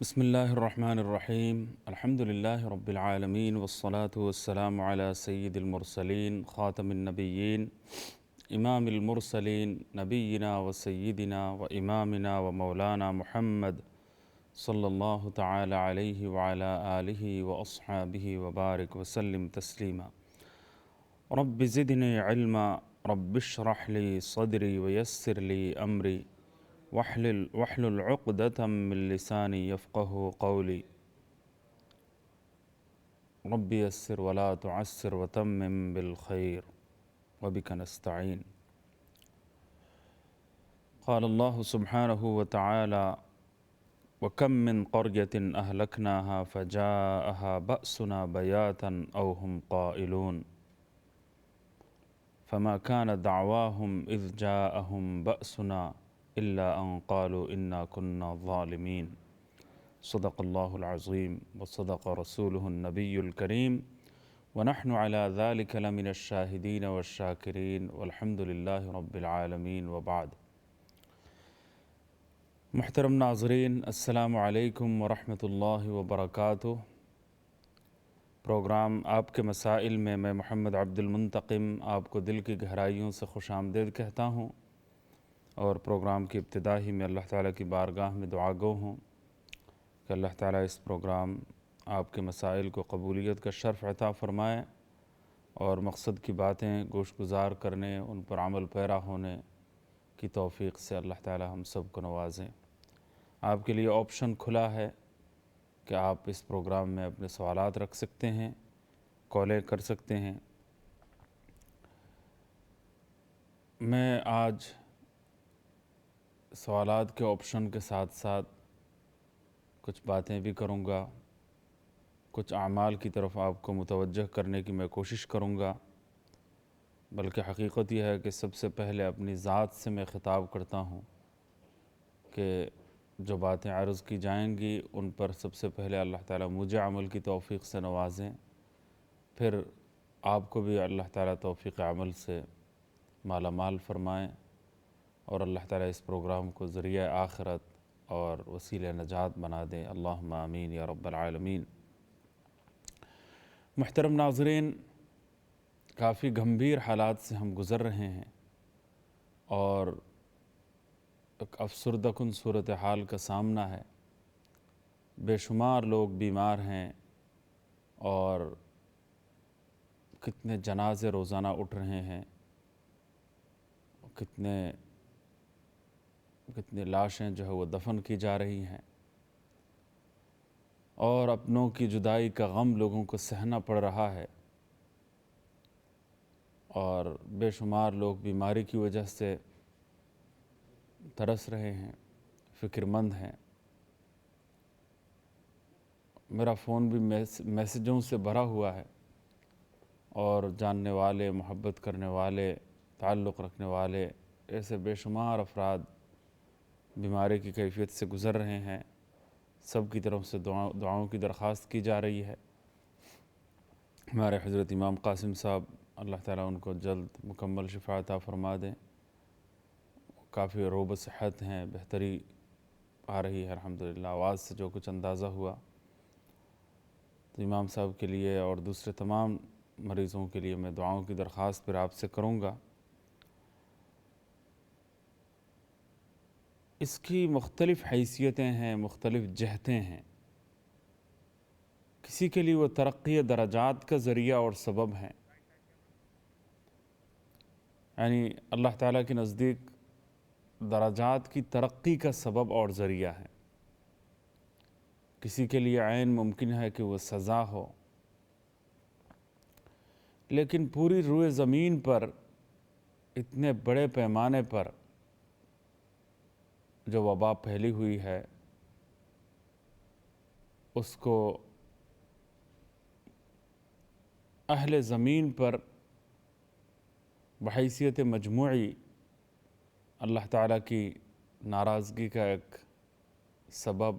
بسم الله الرحمن الرحيم الحمد لله رب العالمين والصلاة والسلام على سيد المرسلين خاتم النبيين إمام المرسلين نبينا وسيدنا وإمامنا ومولانا محمد صلى الله تعالى عليه وعلى آله وأصحابه وبارك وسلم تسليما. رب زدني علما رب اشرح لي صدري ويسر لي أمري واحلل عقدة من لساني يفقه قولي. رب يسر ولا تعسر وتمم بالخير وبك نستعين. قال الله سبحانه وتعالى: وكم من قرية أهلكناها فجاءها بأسنا بياتا أو هم قائلون فما كان دعواهم إذ جاءهم بأسنا إلا أن قالوا إنا كنا ظالمين. صدق الله العظيم وصدق رسوله النبي الكريم ونحن على ذلك لمن الشاهدين والشاكرين والحمد لله رب العالمين وبعد. محترم ناظرین، السلام علیکم ورحمۃ اللہ وبرکاتہ۔ پروگرام آپ کے مسائل میں میں محمد عبد المنتقم آپ کو دل کی گہرائیوں سے خوش آمدید کہتا ہوں، اور پروگرام کی ابتدا ہی میں اللہ تعالیٰ کی بارگاہ میں دعا گو ہوں کہ اللہ تعالیٰ اس پروگرام آپ کے مسائل کو قبولیت کا شرف عطا فرمائے اور مقصد کی باتیں گوش گزار کرنے، ان پر عمل پیرا ہونے کی توفیق سے اللہ تعالیٰ ہم سب کو نوازیں۔ آپ کے لیے آپشن کھلا ہے کہ آپ اس پروگرام میں اپنے سوالات رکھ سکتے ہیں، کالیں کر سکتے ہیں۔ میں آج سوالات کے آپشن کے ساتھ ساتھ کچھ باتیں بھی کروں گا، کچھ اعمال کی طرف آپ کو متوجہ کرنے کی میں کوشش کروں گا، بلکہ حقیقت یہ ہے کہ سب سے پہلے اپنی ذات سے میں خطاب کرتا ہوں کہ جو باتیں عرض کی جائیں گی ان پر سب سے پہلے اللہ تعالیٰ مجھے عمل کی توفیق سے نوازیں، پھر آپ کو بھی اللہ تعالیٰ توفیق عمل سے مالا مال فرمائیں، اور اللہ تعالیٰ اس پروگرام کو ذریعہ آخرت اور وسیلہ نجات بنا دیں۔ اللہم آمین یا رب العالمین۔ محترم ناظرین، کافی گمبھیر حالات سے ہم گزر رہے ہیں اور ایک افسردہ کن صورتحال کا سامنا ہے۔ بے شمار لوگ بیمار ہیں اور کتنے جنازے روزانہ اٹھ رہے ہیں، کتنے لاشیں جو ہے وہ دفن کی جا رہی ہیں، اور اپنوں کی جدائی کا غم لوگوں کو سہنا پڑ رہا ہے، اور بے شمار لوگ بیماری کی وجہ سے ترس رہے ہیں، فکر مند ہیں۔ میرا فون بھی میسیجوں سے بھرا ہوا ہے، اور جاننے والے، محبت کرنے والے، تعلق رکھنے والے ایسے بے شمار افراد بیماری کی کیفیت سے گزر رہے ہیں۔ سب کی طرف سے دعاؤں کی درخواست کی جا رہی ہے۔ ہمارے حضرت امام قاسم صاحب، اللہ تعالیٰ ان کو جلد مکمل شفا عطا فرما دیں۔ کافی روب صحت ہیں، بہتری آ رہی ہے الحمدللہ، آواز سے جو کچھ اندازہ ہوا۔ تو امام صاحب کے لیے اور دوسرے تمام مریضوں کے لیے میں دعاؤں کی درخواست پھر آپ سے کروں گا۔ اس کی مختلف حیثیتیں ہیں، مختلف جہتیں ہیں۔ کسی کے لیے وہ ترقی درجات کا ذریعہ اور سبب ہیں، یعنی اللہ تعالیٰ کے نزدیک درجات کی ترقی کا سبب اور ذریعہ ہے۔ کسی کے لیے عین ممکن ہے کہ وہ سزا ہو، لیکن پوری روئے زمین پر اتنے بڑے پیمانے پر جو وبا پھیلی ہوئی ہے، اس کو اہل زمین پر بحیثیت مجموعی اللہ تعالیٰ کی ناراضگی کا ایک سبب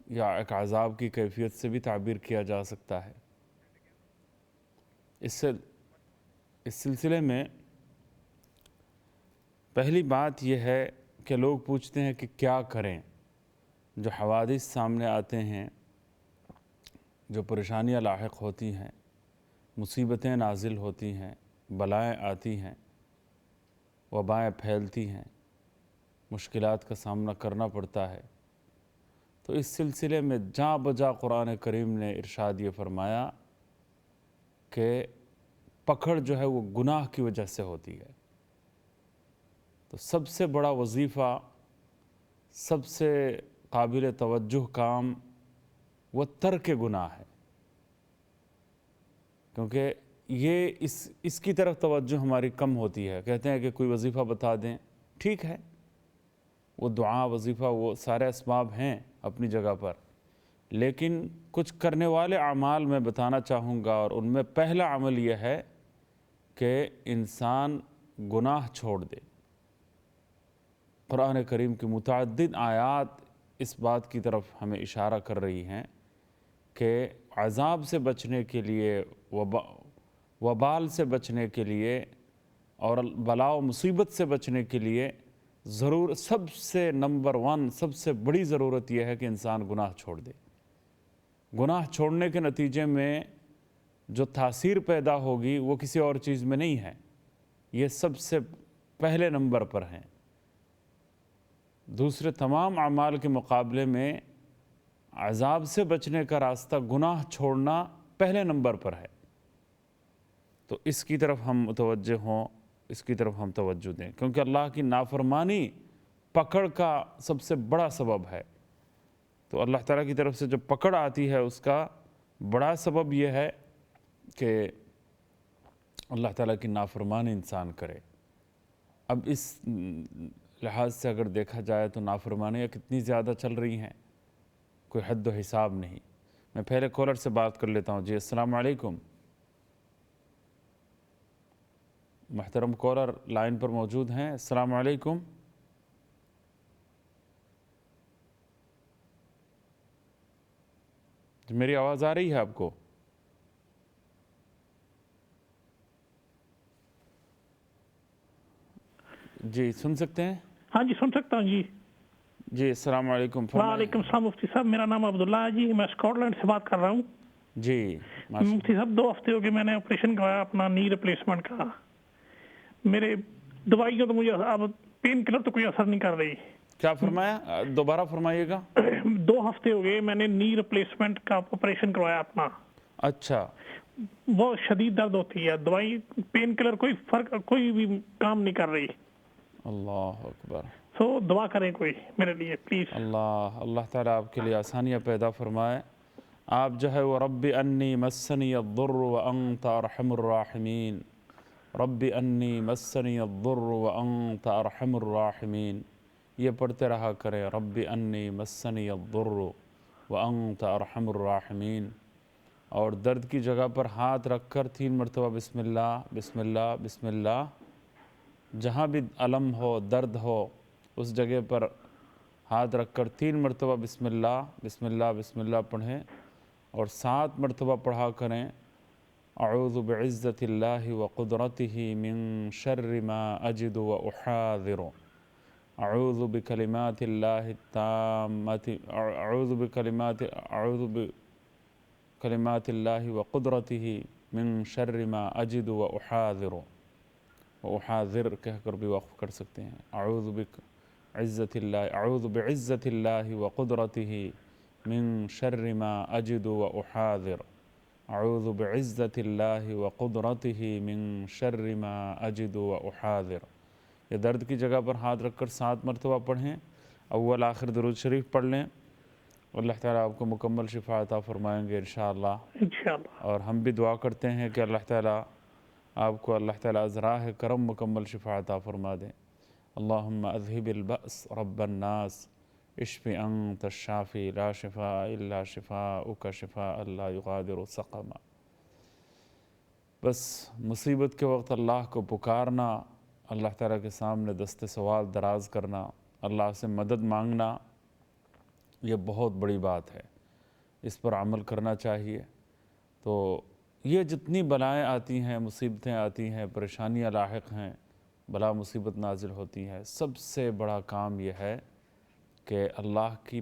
یا ایک عذاب کی کیفیت سے بھی تعبیر کیا جا سکتا ہے۔ اس سلسلے میں پہلی بات یہ ہے کہ لوگ پوچھتے ہیں کہ کیا کریں، جو حوادث سامنے آتے ہیں، جو پریشانیاں لاحق ہوتی ہیں، مصیبتیں نازل ہوتی ہیں، بلائیں آتی ہیں، وبائیں پھیلتی ہیں، مشکلات کا سامنا کرنا پڑتا ہے، تو اس سلسلے میں جاں بجا قرآن کریم نے ارشاد یہ فرمایا کہ پکڑ جو ہے وہ گناہ کی وجہ سے ہوتی ہے۔ تو سب سے بڑا وظیفہ، سب سے قابل توجہ کام وہ ترک گناہ ہے، کیونکہ یہ اس کی طرف توجہ ہماری کم ہوتی ہے۔ کہتے ہیں کہ کوئی وظیفہ بتا دیں، ٹھیک ہے، وہ دعا، وظیفہ، وہ سارے اسباب ہیں اپنی جگہ پر، لیکن کچھ کرنے والے اعمال میں بتانا چاہوں گا، اور ان میں پہلا عمل یہ ہے کہ انسان گناہ چھوڑ دے۔ قرآن کریم کی متعدد آیات اس بات کی طرف ہمیں اشارہ کر رہی ہیں کہ عذاب سے بچنے کے لیے، وبال سے بچنے کے لیے، اور بلا و مصیبت سے بچنے کے لیے سب سے نمبر 1، سب سے بڑی ضرورت یہ ہے کہ انسان گناہ چھوڑ دے۔ گناہ چھوڑنے کے نتیجے میں جو تاثیر پیدا ہوگی وہ کسی اور چیز میں نہیں ہے، یہ سب سے پہلے نمبر پر ہیں۔ دوسرے تمام اعمال کے مقابلے میں عذاب سے بچنے کا راستہ گناہ چھوڑنا پہلے نمبر پر ہے۔ تو اس کی طرف ہم متوجہ ہوں، اس کی طرف ہم توجہ دیں، کیونکہ اللہ کی نافرمانی پکڑ کا سب سے بڑا سبب ہے۔ تو اللہ تعالیٰ کی طرف سے جو پکڑ آتی ہے اس کا بڑا سبب یہ ہے کہ اللہ تعالیٰ کی نافرمانی انسان کرے۔ اب اس لحاظ سے اگر دیکھا جائے تو نافرمانیاں کتنی زیادہ چل رہی ہیں، کوئی حد و حساب نہیں۔ میں پہلے کالر سے بات کر لیتا ہوں۔ جی السلام علیکم۔ محترم کالر لائن پر موجود ہیں، السلام علیکم۔ میری آواز آ رہی ہے آپ کو؟ جی سن سکتے ہیں؟ ہاں جی سن سکتا ہوں۔ جی جی السلام علیکم۔ وعلیکم السلام مفتی صاحب، میرا نام عبداللہ ہے جی، میں اسکاٹ لینڈ سے بات کر رہا ہوں۔ جی مفتی صاحب 2 ہفتے ہو گئے میں نے آپریشن کروایا اپنا نی ریپلیسمنٹ کا۔ میرے دوائیوں تو مجھے اب پین کلر تو کوئی اثر نہیں کر رہی۔ کیا فرمایا؟ دوبارہ فرمائیے گا۔ 2 ہفتے ہو گئے میں نے نی ریپلیسمنٹ کا آپریشن کروایا اپنا۔ اچھا۔ بہت شدید درد ہوتی ہے، دوائی پین کلر کوئی فرق، کوئی بھی کام نہیں کر رہی۔ اللہ اکبر۔ سو دعا کریں کوئی میرے لیے پلیز۔ اللہ تعالیٰ آپ کے لیے آسانیاں پیدا فرمائے۔ آپ جو ہے وہ رب انی مسنی الضر وانت ارحم الراحمین، رب انی مسنی الضر وانت ارحم الراحمین، یہ پڑھتے رہا کریں، رب انی مسنی الضر وانت ارحم الراحمین۔ اور درد کی جگہ پر ہاتھ رکھ کر 3 مرتبہ بسم اللہ بسم اللہ بسم اللہ، جہاں بھی الم ہو، درد ہو، اس جگہ پر ہاتھ رکھ کر 3 مرتبہ بسم اللہ بسم اللہ بسم اللہ پڑھیں، اور 7 مرتبہ پڑھا کریں اعوذ بعزت اللہ وقدرتہ من شر ما اجد واحاذر، اعوذ بکلمات اللہ التامۃ، اعوذ بکلمات اللہ وقدرتہ من شر ما اجد واحاذر، واحاذر کہہ کر بھی وقف کر سکتے ہیں۔ اعوذ بعزت اللہ وقدرتہ من شر ما اجد واحاذر، اعوذ بعزت اللہ وقدرتہ من شر ما اجد واحاذر۔ یہ درد کی جگہ پر ہاتھ رکھ کر 7 مرتبہ پڑھیں، اول آخر درود شریف پڑھ لیں، اللہ تعالیٰ آپ کو مکمل شفا عطا فرمائیں گے انشاءاللہ۔ اور ہم بھی دعا کرتے ہیں کہ اللہ تعالیٰ آپ کو اللہ تعالیٰ از راہ کرم مکمل شفا عطا فرما دیں۔ اللہم اذہب البأس رب الناس اشف انت الشافی لا شفاء الا شفاؤک شفاء لا یغادر سقما۔ بس مصیبت کے وقت اللہ کو پکارنا، اللہ تعالیٰ کے سامنے دست سوال دراز کرنا، اللہ سے مدد مانگنا، یہ بہت بڑی بات ہے، اس پر عمل کرنا چاہیے۔ تو یہ جتنی بلائیں آتی ہیں، مصیبتیں آتی ہیں، پریشانیاں لاحق ہیں، بلا مصیبت نازل ہوتی ہے، سب سے بڑا کام یہ ہے کہ اللہ کی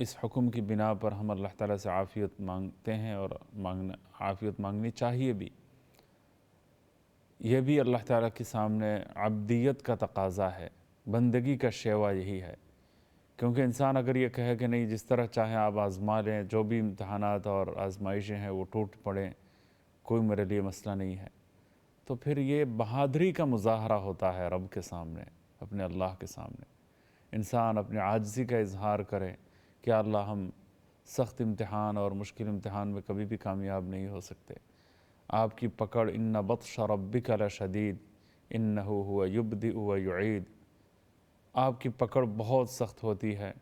اس حکم کی بنا پر ہم اللہ تعالیٰ سے عافیت مانگتے ہیں اور عافیت مانگنی چاہیے بھی. یہ بھی اللہ تعالیٰ کے سامنے عبدیت کا تقاضا ہے، بندگی کا شیوا یہی ہے. کیونکہ انسان اگر یہ کہے کہ نہیں جس طرح چاہیں آپ آزما لیں، جو بھی امتحانات اور آزمائشیں ہیں وہ ٹوٹ پڑیں، کوئی میرے لیے مسئلہ نہیں ہے، تو پھر یہ بہادری کا مظاہرہ ہوتا ہے رب کے سامنے، اپنے اللہ کے سامنے. انسان اپنے عاجزی کا اظہار کرے کہ اللہ ہم سخت امتحان اور مشکل امتحان میں کبھی بھی کامیاب نہیں ہو سکتے. آپ کی پکڑ ان بطش ربک لشدید انہ هو یبدئ ویعید، آپ کی پکڑ بہت سخت ہوتی ہے.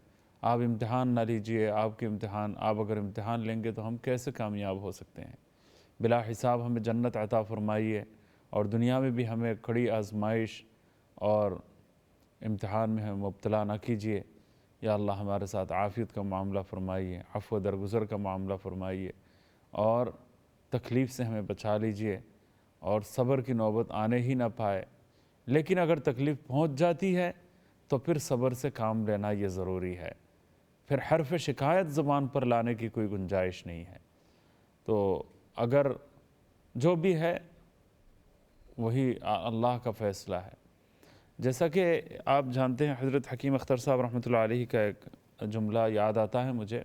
آپ امتحان نہ لیجئے، آپ اگر امتحان لیں گے تو ہم کیسے کامیاب ہو سکتے ہیں. بلا حساب ہمیں جنت عطا فرمائیے اور دنیا میں بھی ہمیں کڑی آزمائش اور امتحان میں ہمیں مبتلا نہ کیجیے. یا اللہ ہمارے ساتھ عافیت کا معاملہ فرمائیے، عفو درگزر کا معاملہ فرمائیے اور تکلیف سے ہمیں بچا لیجئے اور صبر کی نوبت آنے ہی نہ پائے. لیکن اگر تکلیف پہنچ جاتی ہے تو پھر صبر سے کام لینا یہ ضروری ہے، پھر حرف شکایت زبان پر لانے کی کوئی گنجائش نہیں ہے. تو اگر جو بھی ہے وہی اللہ کا فیصلہ ہے. جیسا کہ آپ جانتے ہیں حضرت حکیم اختر صاحب رحمۃ اللہ علیہ کا ایک جملہ یاد آتا ہے مجھے.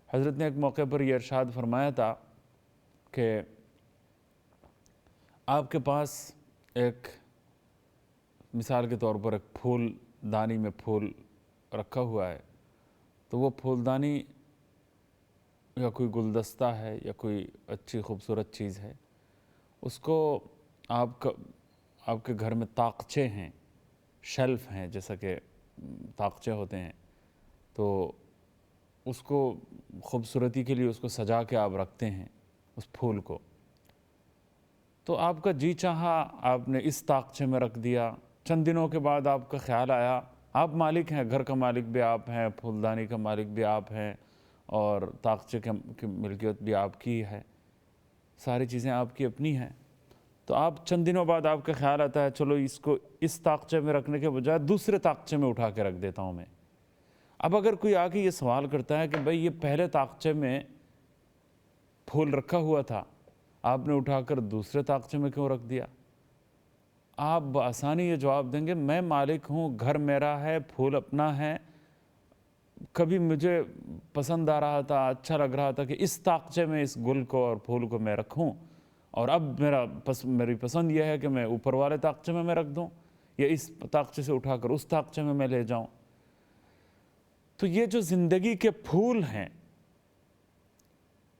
حضرت نے ایک موقع پر یہ ارشاد فرمایا تھا کہ آپ کے پاس ایک مثال کے طور پر ایک پھول دانی میں پھول رکھا ہوا ہے، تو وہ پھول دانی یا کوئی گلدستہ ہے یا کوئی اچھی خوبصورت چیز ہے، اس کو آپ کے گھر میں طاقچے ہیں، شیلف ہیں، جیسا کہ طاقچے ہوتے ہیں، تو اس کو خوبصورتی کے لیے اس کو سجا کے آپ رکھتے ہیں اس پھول کو. تو آپ کا جی چاہا آپ نے اس طاقچے میں رکھ دیا. چند دنوں کے بعد آپ کا خیال آیا، آپ مالک ہیں، گھر کا مالک بھی آپ ہیں، پھولدانی کا مالک بھی آپ ہیں اور طاقچے کی ملکیت بھی آپ کی ہے، ساری چیزیں آپ کی اپنی ہیں. تو آپ چند دنوں بعد آپ کا خیال آتا ہے چلو اس کو اس طاقچے میں رکھنے کے بجائے دوسرے طاقچے میں اٹھا کے رکھ دیتا ہوں میں. اب اگر کوئی آ کے یہ سوال کرتا ہے کہ بھئی یہ پہلے طاقچے میں پھول رکھا ہوا تھا، آپ نے اٹھا کر دوسرے طاقچے میں کیوں رکھ دیا؟ آپ بآسانی یہ جواب دیں گے میں مالک ہوں، گھر میرا ہے، پھول اپنا ہے، کبھی مجھے پسند آ رہا تھا، اچھا لگ رہا تھا کہ اس طاقچے میں اس گل کو اور پھول کو میں رکھوں، اور اب میری پسند یہ ہے کہ میں اوپر والے طاقچے میں رکھ دوں یا اس طاقچے سے اٹھا کر اس طاقچے میں لے جاؤں. تو یہ جو زندگی کے پھول ہیں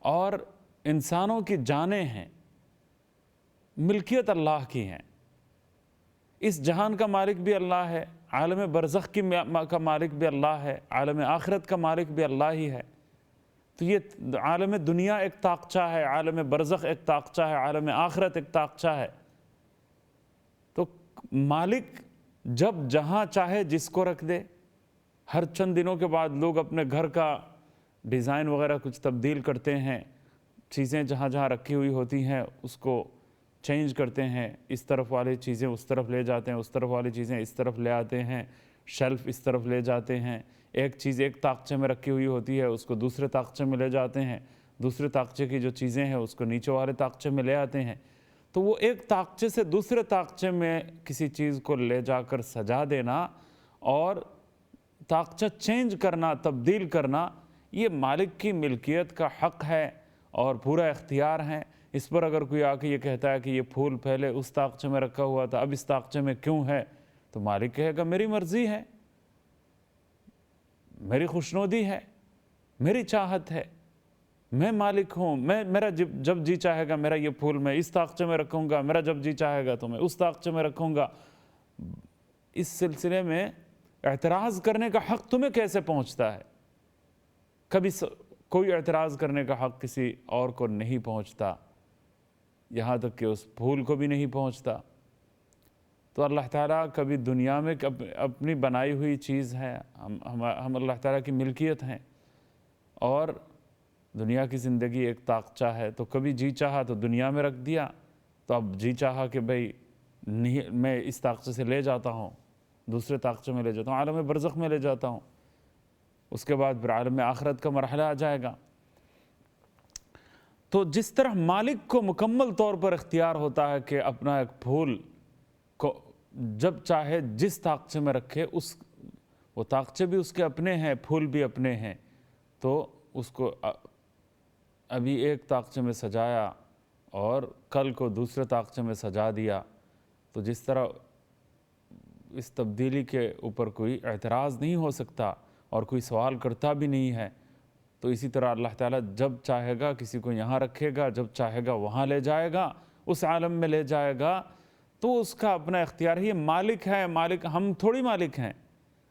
اور انسانوں کی جانیں ہیں، ملکیت اللہ کی ہیں. اس جہان کا مالک بھی اللہ ہے، عالم برزخ کا مالک بھی اللہ ہے، عالم آخرت کا مالک بھی اللہ ہی ہے. تو یہ عالم دنیا ایک طاقچہ ہے، عالم برزخ ایک طاقچہ ہے، عالم آخرت ایک طاقچہ ہے. تو مالک جب جہاں چاہے جس کو رکھ دے. ہر چند دنوں کے بعد لوگ اپنے گھر کا ڈیزائن وغیرہ کچھ تبدیل کرتے ہیں، چیزیں جہاں جہاں رکھی ہوئی ہوتی ہیں اس کو چینج کرتے ہیں، اس طرف والی چیزیں اس طرف لے جاتے ہیں، اس طرف والی چیزیں اس طرف لے آتے ہیں، شیلف اس طرف لے جاتے ہیں. ایک چیز ایک طاقچے میں رکھی ہوئی ہوتی ہے اس کو دوسرے طاقچے میں لے جاتے ہیں، دوسرے طاقچے کی جو چیزیں ہیں اس کو نیچے والے طاقچے میں لے آتے ہیں. تو وہ ایک طاقچے سے دوسرے طاقچے میں کسی چیز کو لے جا کر سجا دینا اور طاقچہ چینج کرنا، تبدیل کرنا، یہ مالک کی ملکیت کا حق ہے اور پورا اختیار ہے. اس پر اگر کوئی آ کے یہ کہتا ہے کہ یہ پھول پہلے اس طاقچے میں رکھا ہوا تھا اب اس طاقچے میں کیوں ہے، تو مالک کہے گا میری مرضی ہے، میری خوشنودی ہے، میری چاہت ہے، میں مالک ہوں، میرا جب جی چاہے گا میرا یہ پھول میں اس طاقچے میں رکھوں گا، میرا جب جی چاہے گا تو میں اس طاقچے میں رکھوں گا. اس سلسلے میں اعتراض کرنے کا حق تمہیں کیسے پہنچتا ہے؟ کبھی کوئی اعتراض کرنے کا حق کسی اور کو نہیں پہنچتا، یہاں تک کہ اس پھول کو بھی نہیں پہنچتا. تو اللہ تعالیٰ کبھی دنیا میں اپنی بنائی ہوئی چیز ہے، ہم اللہ تعالیٰ کی ملکیت ہیں اور دنیا کی زندگی ایک طاقچہ ہے. تو کبھی جی چاہا تو دنیا میں رکھ دیا، تو اب جی چاہا کہ بھئی میں اس طاقچے سے لے جاتا ہوں، دوسرے طاقچے میں لے جاتا ہوں، عالم برزخ میں لے جاتا ہوں. اس کے بعد پھر عالم آخرت کا مرحلہ آ جائے گا۔ تو جس طرح مالک کو مکمل طور پر اختیار ہوتا ہے کہ اپنا ایک پھول کو جب چاہے جس طاقچے میں رکھے، وہ طاقچے بھی اس کے اپنے ہیں، پھول بھی اپنے ہیں، تو اس کو ابھی ایک طاقچے میں سجایا اور کل کو دوسرے طاقچے میں سجا دیا، تو جس طرح اس تبدیلی کے اوپر کوئی اعتراض نہیں ہو سکتا اور کوئی سوال کرتا بھی نہیں ہے، تو اسی طرح اللہ تعالیٰ جب چاہے گا کسی کو یہاں رکھے گا، جب چاہے گا وہاں لے جائے گا، اس عالم میں لے جائے گا، تو اس کا اپنا اختیار ہے۔ یہ مالک ہے، مالک ہم تھوڑی مالک ہیں،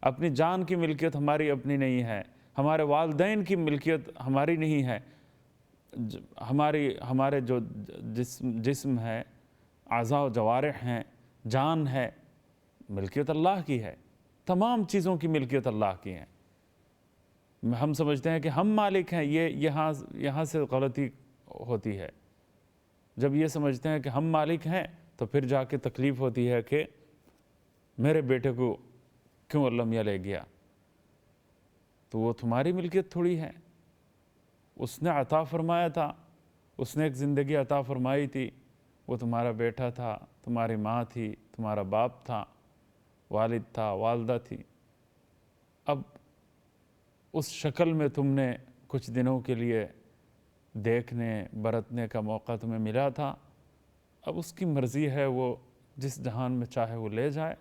اپنی جان کی ملکیت ہماری اپنی نہیں ہے، ہمارے والدین کی ملکیت ہماری نہیں ہے، ہمارے جو جسم ہے، اعضاء و جوارح ہیں، جان ہے، ملکیت اللہ کی ہے، تمام چیزوں کی ملکیت اللہ کی ہے۔ ہم سمجھتے ہیں کہ ہم مالک ہیں، یہ یہاں سے غلطی ہوتی ہے۔ جب یہ سمجھتے ہیں کہ ہم مالک ہیں تو پھر جا کے تکلیف ہوتی ہے کہ میرے بیٹے کو کیوں اللہ میاں لے گیا، تو وہ تمہاری ملکیت تھوڑی ہے، اس نے عطا فرمایا تھا، اس نے ایک زندگی عطا فرمائی تھی، وہ تمہارا بیٹا تھا، تمہاری ماں تھی، تمہارا باپ تھا، والد تھا، والدہ تھی۔ اب اس شکل میں تم نے کچھ دنوں کے لیے دیکھنے برتنے کا موقع تمہیں ملا تھا، اب اس کی مرضی ہے وہ جس جہان میں چاہے وہ لے جائے۔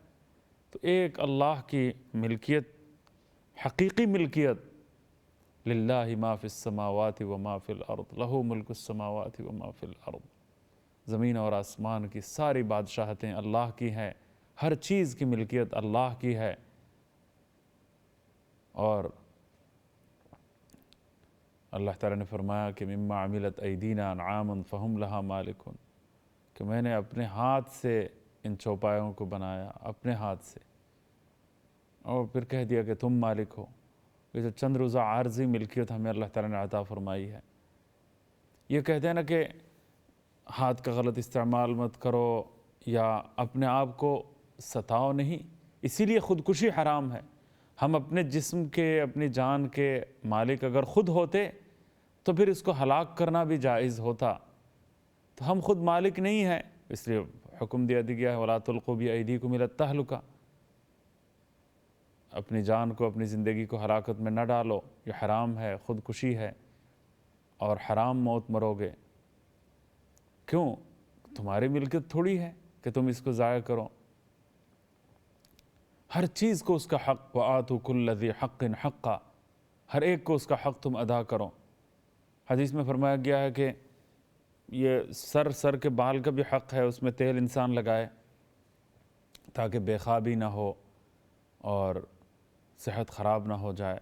تو ایک اللہ کی ملکیت، حقیقی ملکیت، للہ ما فی السماوات وما فی الارض، لہ ملک السماوات وما فی الارض، زمین اور آسمان کی ساری بادشاہتیں اللہ کی ہیں، ہر چیز کی ملکیت اللہ کی ہے۔ اور اللہ تعالیٰ نے فرمایا کہ مما عملت ایدینا انعاما فہم لہا مالکون، کہ میں نے اپنے ہاتھ سے ان چوپایوں کو بنایا، اپنے ہاتھ سے، اور پھر کہہ دیا کہ تم مالک ہو۔ یہ جو چند روزہ عارضی ملکیت ہمیں اللہ تعالیٰ نے عطا فرمائی ہے، یہ کہتے ہیں نا کہ ہاتھ کا غلط استعمال مت کرو یا اپنے آپ کو ستاؤ نہیں، اسی لیے خودکشی حرام ہے۔ ہم اپنے جسم کے، اپنی جان کے مالک اگر خود ہوتے تو پھر اس کو ہلاک کرنا بھی جائز ہوتا، تو ہم خود مالک نہیں ہیں، اس لیے حکم دیا گیا ہے وَلَا تُلْقُوا بِأَيْدِيكُمْ إِلَى التَّهْلُكَةِ، اپنی جان کو، اپنی زندگی کو ہلاکت میں نہ ڈالو، یہ حرام ہے، خودکشی ہے، اور حرام موت مرو گے۔ کیوں؟ تمہاری ملکیت تھوڑی ہے کہ تم اس کو ضائع کرو۔ ہر چیز کو اس کا حق، وَآتُوا كُلَّ ذِي حَقٍّ حَقًّا، ہر ایک کو اس کا حق تم ادا کرو۔ حدیث میں فرمایا گیا ہے کہ یہ سر کے بال کا بھی حق ہے، اس میں تیل انسان لگائے تاکہ بے خوابی نہ ہو اور صحت خراب نہ ہو جائے۔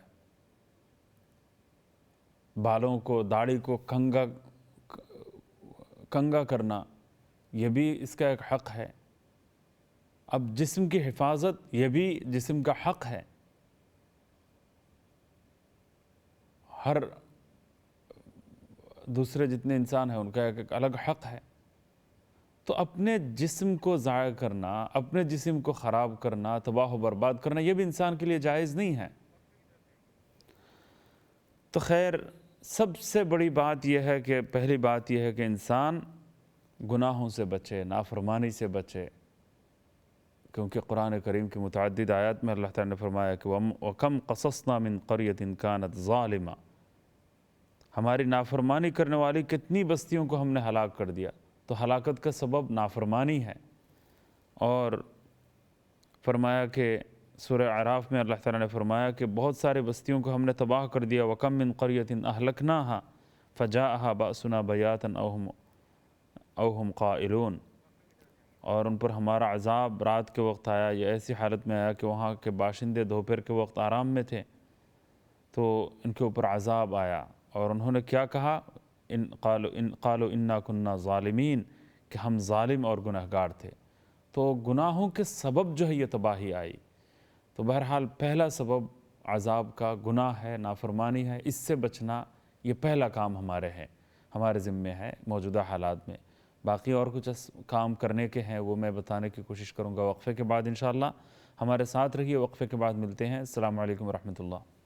بالوں کو، داڑھی کو کنگا کرنا، یہ بھی اس کا ایک حق ہے۔ اب جسم کی حفاظت، یہ بھی جسم کا حق ہے۔ ہر دوسرے جتنے انسان ہیں ان کا ایک الگ حق ہے۔ تو اپنے جسم کو ضائع کرنا، اپنے جسم کو خراب کرنا، تباہ و برباد کرنا، یہ بھی انسان کے لیے جائز نہیں ہے۔ تو خیر، سب سے بڑی بات یہ ہے کہ پہلی بات یہ ہے کہ انسان گناہوں سے بچے، نافرمانی سے بچے، کیونکہ قرآن کریم کی متعدد آیات میں اللہ تعالیٰ نے فرمایا کہ وَكَمْ قَصَصْنَا مِن قَرْيَةٍ كَانَتْ ظَالِمَةً، ہماری نافرمانی کرنے والی کتنی بستیوں کو ہم نے ہلاک کر دیا۔ تو ہلاکت کا سبب نافرمانی ہے۔ اور فرمایا کہ سورہ اعراف میں اللہ تعالیٰ نے فرمایا کہ بہت سارے بستیوں کو ہم نے تباہ کر دیا، وَكَمْ مِن قَرْيَةٍ أَهْلَكْنَاهَا فَجَاءَهَا بَأْسُنَا بَيَاتًا أَوْ هُمْ قَائِلُونَ، اور ان پر ہمارا عذاب رات کے وقت آیا، یہ ایسی حالت میں آیا کہ وہاں کے باشندے دوپہر کے وقت آرام میں تھے، تو ان کے اوپر عذاب آیا، اور انہوں نے کیا کہا؟ قالوا انا كنا ظالمین، کہ ہم ظالم اور گنہگار تھے۔ تو گناہوں کے سبب جو ہے یہ تباہی آئی۔ تو بہرحال پہلا سبب عذاب کا گناہ ہے، نافرمانی ہے، اس سے بچنا یہ پہلا کام ہمارے ذمے ہے موجودہ حالات میں۔ باقی اور کچھ کام کرنے کے ہیں وہ میں بتانے کی کوشش کروں گا وقفے کے بعد انشاءاللہ۔ ہمارے ساتھ رہیے، وقفے کے بعد ملتے ہیں۔ السلام علیکم ورحمۃ اللہ۔